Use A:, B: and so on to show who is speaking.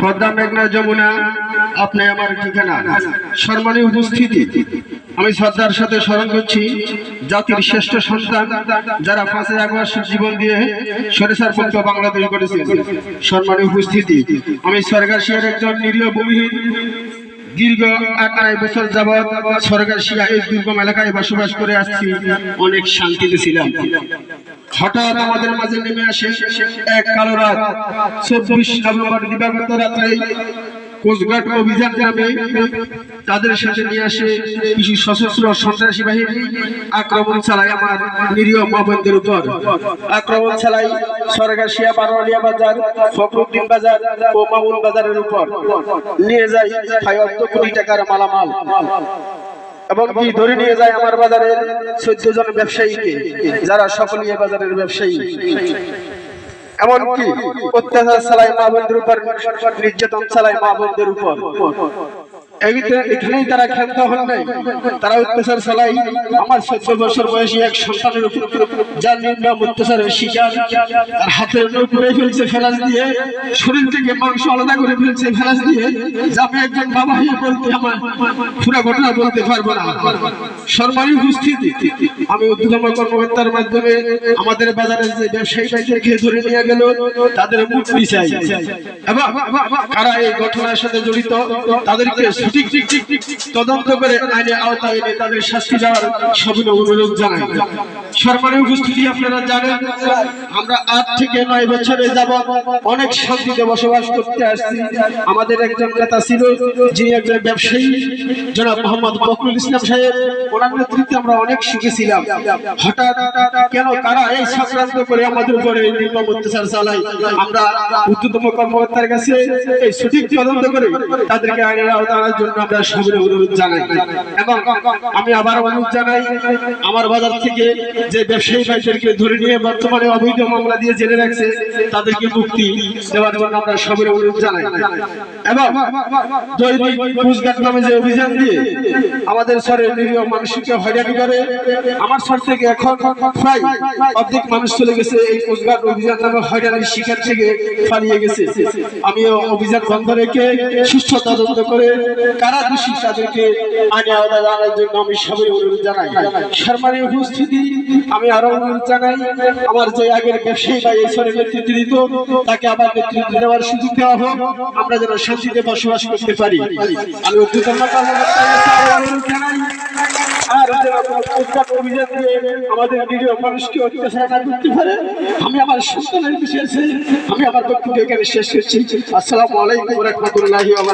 A: পদ্মা মেঘনা যমুনা আপনি আমার ঠিকানা। সম্মানীয় উপস্থিতি, আমি শ্রদ্ধার সাথে স্মরণ করছি জাতির শ্রেষ্ঠ সন্তান যারা 5ই আগস্ট জীবন দিয়ে স্বৈরাচার মুক্ত বাংলাদেশ গড়েছে। সম্মানীয় উপস্থিতি, আমি সরগাছিয়ার একজন নিরীহ ভূমিহীন, দীর্ঘ 8 বছর যাবৎ সরগাছিয়া এই দুর্গম এলাকায় বসবাস করে আসছি। অনেক শান্তিতে ছিলাম। হঠাৎ আমাদের মাঝে নেমে আসে এক কালো রাত। 24 নভেম্বর দিবাগত রাত্রে কোস্টগার্ড অভিযান নামে তাদের সাথে নিয়ে আসে কিছু সশস্ত্র সন্ত্রাসী বাহিনী। আক্রমণ চালায় আমার নিরীহ মা বোনদের উপর। আক্রমণ চালায় সরগাছিয়া, বারোয়ালিয়া বাজার, ফখরুদ্দিন বাজার ও মামুন বাজারের উপর। নিয়ে যায় 5 কোটি টাকার মালামাল এবং কি ধরে নিয়ে যায় আমার বাজারের 14 জন ব্যবসায়ীকে, যারা সকলেই এই বাজারের ব্যবসায়ী। এমনকি অত্যাচার চালায় মা বোনদের উপর, নির্যাতন চালায় মা বোনদের উপর। এখানেই তারা ক্ষান্ত হন নাই, তারা অত্যাচার চালায় আমার 14 বছর বয়সী এক সন্তানের উপর, যার নির্মম অত্যাচারের শিকার। তার হাতের উপরে ফেলছে ফেলাস দিয়ে, শরীর থেকে মাংস আলাদা করে ফেলছে ফেলাস দিয়ে। আমি একজন বাবা হয়ে বলতে আমার পুরো ঘটনা বলতে পারবো না। সম্মানীয় উপস্থিতি, আমি ঊর্ধ্বতন কর্মকর্তার মাধ্যমে আমাদের বাজারের যে ব্যবসায়ী ভাইদেরকে ধরে নিয়ে গেল, তাদের মুক্তি চাই এবং কারা এই ঘটনার সাথে জড়িত তাদেরকে সঠিক তদন্ত করে আইনের আওতায় এনে তাদের শাস্তি দেওয়ার সবিনয় অনুরোধ জানাই। সম্মানীয় উপস্থিতি, আপনারা জানেন আমরা 8 থেকে 9 বছরে যাবৎ অনেক শান্তিতে বসবাস করতে আসছি। আমাদের একজন নেতা ছিল, যিনি একজন ব্যবসায়ী, জনাব মোহাম্মদ বকরুল ইসলাম সাহেব। ওনার নেতৃত্বে আমরা অনেক সুখী ছিলাম। হঠাৎ কেন কারা এই চক্রান্ত করে আমাদের উপরে নির্মম অত্যাচার চালায়, আমরা ঊর্ধ্বতন কর্মকর্তার কাছে এই সঠিক তদন্ত করে তাদেরকে আইনের আওতায় আনার জন্য আমরা সবিনয় অনুরোধ জানাই। এবং আমি আবার অনুরোধ জানাই, আমার বাজার থেকে যে ব্যবসায়ী ভাইদেরকে ধরে নিয়ে বর্তমানে অবৈধ মামলা দিয়ে জেলে রাখছে, তাদেরকে মুক্তি দেওয়ার জন্য আমরা সবিনয় অনুরোধ জানাই। এবং দৈনিক কোস্টগার্ড নামে যে অভিযান দিয়ে আমাদের শহরের নিরীহ মানুষকে হয়রানি করে, আমার শহর থেকে এখন প্রায় অর্ধেক মানুষ চলে গেছে এই কোস্টগার্ড অভিযান নামে হয়রানির শিকার থেকে পালিয়ে গেছে। আমি অভিযান বন্ধ রেখে সুস্থ তদন্ত করে কারা দোষী তাদেরকে আইনের আওতায় আনার জন্য আমি সবাই অনুরোধ জানাই। সম্মানীয় উপস্থিতি, আমি আরো অনুরোধ জানাই, আমার যে আগের ব্যবসায়ী বা এই শহরের নেতৃত্ব দিত, তাকে আবার নেতৃত্ব দেওয়ার সুযোগ দেওয়া হোক, আমরা যেন শান্তিতে বসবাস করতে পারি। আমি ঊর্ধ্বতন কর্মকর্তার কাছে অনুরোধ জানাই, আর অভিযান দিয়ে আমাদের নিরীহ মানুষকে অত্যাচার না করতে পারে। আমি আমার সন্তানের বিশেষে আমি আমার বক্তব্য এখানে শেষ করছি। আসসালামু আলাইকুম ওয়া রাহমাতুল্লাহি ওয়া বারাকাতুহু।